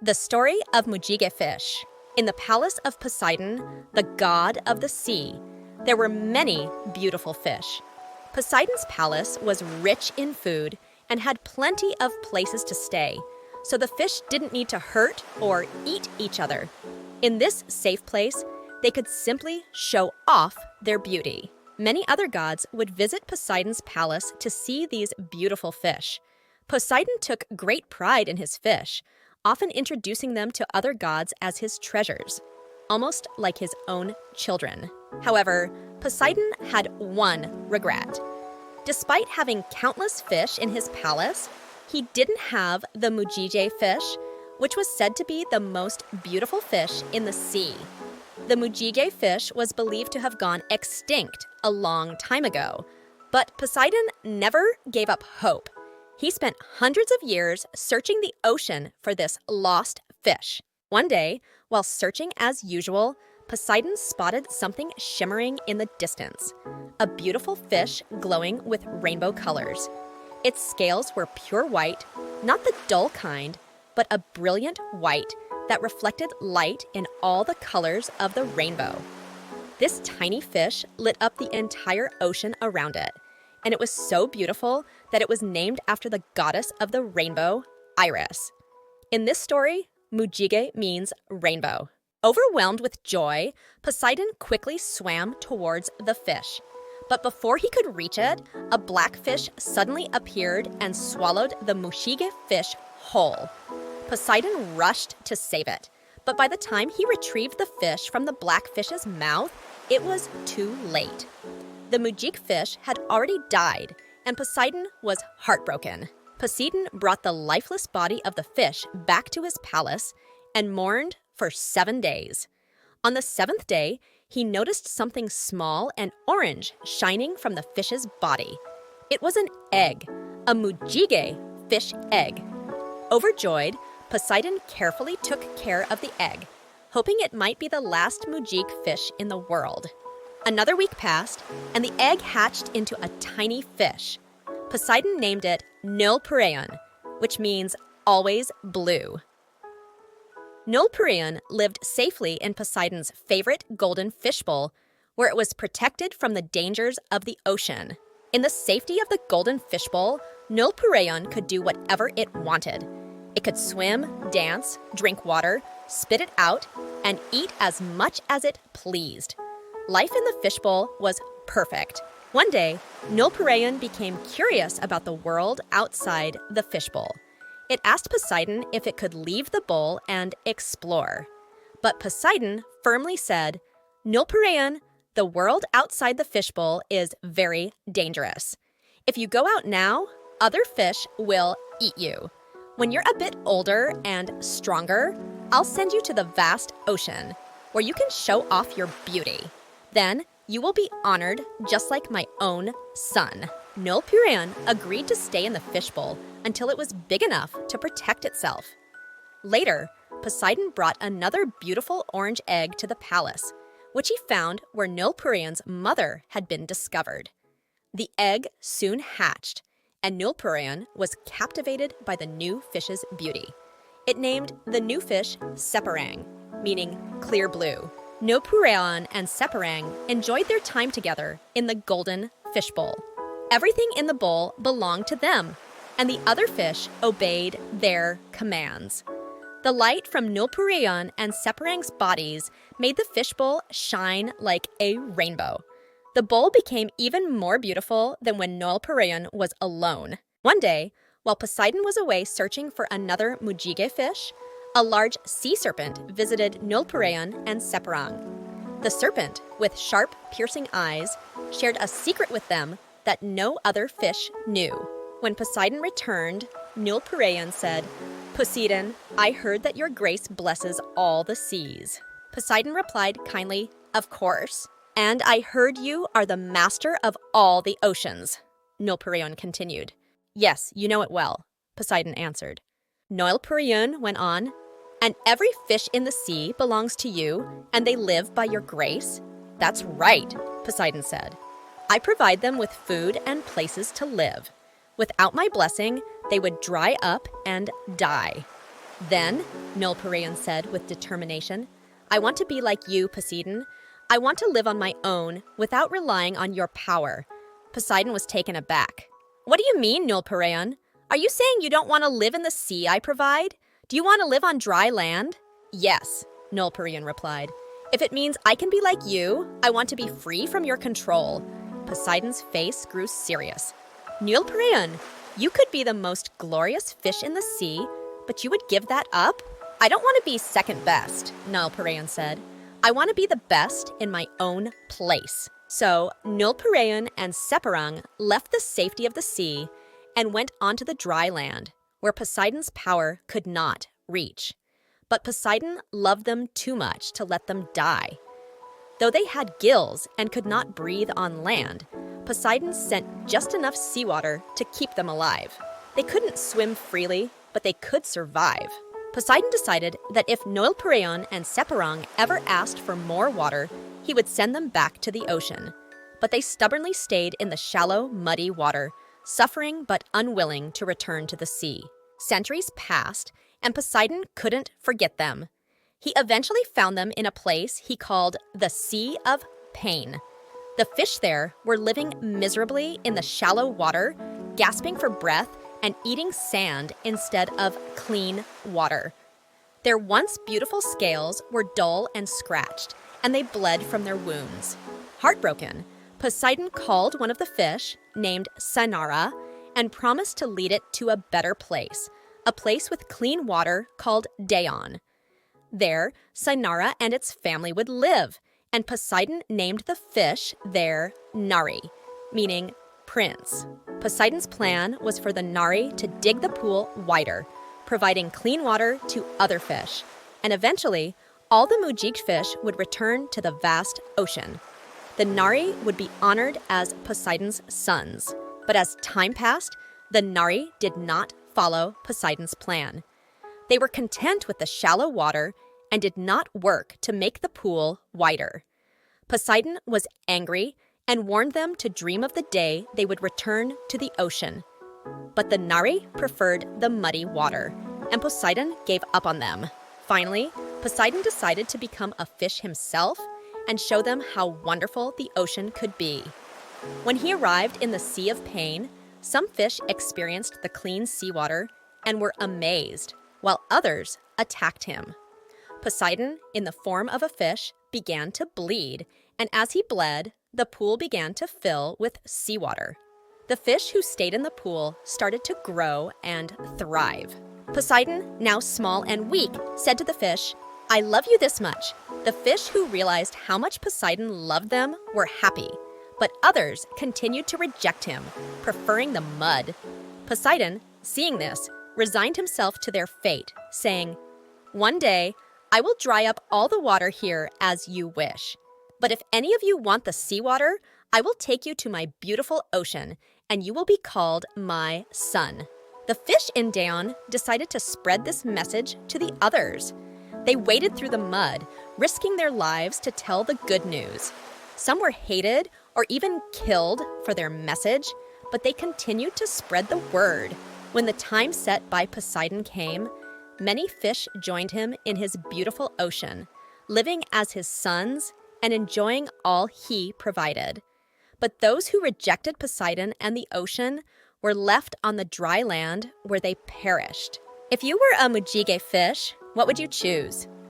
The story of Mujige fish. In the palace of Poseidon, the god of the sea, there were many beautiful fish. Poseidon's palace was rich in food and had plenty of places to stay, so the fish didn't need to hurt or eat each other. In this safe place, they could simply show off their beauty. Many other gods would visit Poseidon's palace to see these beautiful fish. Poseidon took great pride in his fish, often introducing them to other gods as his treasures, almost like his own children. However, Poseidon had one regret. Despite having countless fish in his palace, he didn't have the Mujige fish, which was said to be the most beautiful fish in the sea. The Mujige fish was believed to have gone extinct a long time ago, but Poseidon never gave up hope. He spent hundreds of years searching the ocean for this lost fish. One day, while searching as usual, Poseidon spotted something shimmering in the distance, a beautiful fish glowing with rainbow colors. Its scales were pure white, not the dull kind, but a brilliant white that reflected light in all the colors of the rainbow. This tiny fish lit up the entire ocean around it, and it was so beautiful that it was named after the goddess of the rainbow, Iris. In this story, Mujige means rainbow. Overwhelmed with joy, Poseidon quickly swam towards the fish. But before he could reach it, a black fish suddenly appeared and swallowed the Mujige fish whole. Poseidon rushed to save it, but by the time he retrieved the fish from the black fish's mouth, it was too late. The Mujige fish had already died, and Poseidon was heartbroken. Poseidon brought the lifeless body of the fish back to his palace and mourned for 7 days. On the 7th day, he noticed something small and orange shining from the fish's body. It was an egg, a Mujige fish egg. Overjoyed, Poseidon carefully took care of the egg, hoping it might be the last Mujige fish in the world. Another week passed, and the egg hatched into a tiny fish. Poseidon named it Nilpiraeon, which means always blue. Nilpiraeon lived safely in Poseidon's favorite golden fishbowl, where it was protected from the dangers of the ocean. In the safety of the golden fishbowl, Nilpiraeon could do whatever it wanted. It could swim, dance, drink water, spit it out, and eat as much as it pleased. Life in the fishbowl was perfect. One day, Nilpiraeon became curious about the world outside the fishbowl. It asked Poseidon if it could leave the bowl and explore. But Poseidon firmly said, "Nilpiraeon, the world outside the fishbowl is very dangerous. If you go out now, other fish will eat you. When you're a bit older and stronger, I'll send you to the vast ocean, where you can show off your beauty. Then you will be honored just like my own son." Nilpiraeon agreed to stay in the fishbowl until it was big enough to protect itself. Later, Poseidon brought another beautiful orange egg to the palace, which he found where Nilpiraeon's mother had been discovered. The egg soon hatched, and Nilpiraeon was captivated by the new fish's beauty. It named the new fish Separang, meaning clear blue. Nilpiraeon and Separang enjoyed their time together in the golden fishbowl. Everything in the bowl belonged to them, and the other fish obeyed their commands. The light from Nilpiraeon and Separang's bodies made the fishbowl shine like a rainbow. The bowl became even more beautiful than when Nilpiraeon was alone. One day, while Poseidon was away searching for another Mujige fish, a large sea serpent visited Nilpiraeon and Separang. The serpent, with sharp, piercing eyes, shared a secret with them that no other fish knew. When Poseidon returned, Nilpiraeon said, "Poseidon, I heard that your grace blesses all the seas." Poseidon replied kindly, "Of course. And I heard you are the master of all the oceans." Nilpiraeon continued. "Yes, you know it well," Poseidon answered. Nilpiraeon went on, "And every fish in the sea belongs to you, and they live by your grace?" "That's right," Poseidon said. "I provide them with food and places to live. Without my blessing, they would dry up and die. Then Nulparaeon said with determination. "I want to be like you, Poseidon. I want to live on my own without relying on your power." Poseidon was taken aback. "What do you mean, Nulparaeon? Are you saying you don't want to live in the sea I provide? Do you want to live on dry land?" "Yes," Nulparaeon replied. "If it means I can be like you, I want to be free from your control." Poseidon's face grew serious. "Nulparaeon, you could be the most glorious fish in the sea, but you would give that up?" "I don't want to be second best," Nulparaeon said. "I want to be the best in my own place." So Nulparaeon and Separang left the safety of the sea and went onto the dry land, where Poseidon's power could not reach. But Poseidon loved them too much to let them die. Though they had gills and could not breathe on land, Poseidon sent just enough seawater to keep them alive. They couldn't swim freely, but they could survive. Poseidon decided that if Nulparaeon and Separang ever asked for more water, he would send them back to the ocean. But they stubbornly stayed in the shallow, muddy water, suffering but unwilling to return to the sea. Centuries passed, and Poseidon couldn't forget them. He eventually found them in a place he called the Sea of Pain. The fish there were living miserably in the shallow water, gasping for breath and eating sand instead of clean water. Their once beautiful scales were dull and scratched, and they bled from their wounds. Heartbroken, Poseidon called one of the fish, named Cynara, and promised to lead it to a better place, a place with clean water called Daon. There, Cynara and its family would live, and Poseidon named the fish there Nari, meaning prince. Poseidon's plan was for the Nari to dig the pool wider, providing clean water to other fish, and eventually, all the Mujige fish would return to the vast ocean. The Nari would be honored as Poseidon's sons, but as time passed, the Nari did not follow Poseidon's plan. They were content with the shallow water and did not work to make the pool wider. Poseidon was angry and warned them to dream of the day they would return to the ocean. But the Nari preferred the muddy water, and Poseidon gave up on them. Finally, Poseidon decided to become a fish himself and show them how wonderful the ocean could be. When he arrived in the Sea of Pain, some fish experienced the clean seawater and were amazed, while others attacked him. Poseidon, in the form of a fish, began to bleed, and as he bled, the pool began to fill with seawater. The fish who stayed in the pool started to grow and thrive. Poseidon, now small and weak, said to the fish, "I love you this much." The fish who realized how much Poseidon loved them were happy, but others continued to reject him, preferring the mud. Poseidon, seeing this, resigned himself to their fate, saying, "One day, I will dry up all the water here as you wish. But if any of you want the seawater, I will take you to my beautiful ocean, and you will be called my son." The fish in Daon decided to spread this message to the others. They waded through the mud, risking their lives to tell the good news. Some were hated or even killed for their message, but they continued to spread the word. When the time set by Poseidon came, many fish joined him in his beautiful ocean, living as his sons and enjoying all he provided. But those who rejected Poseidon and the ocean were left on the dry land where they perished. If you were a Mujige fish, what would you choose?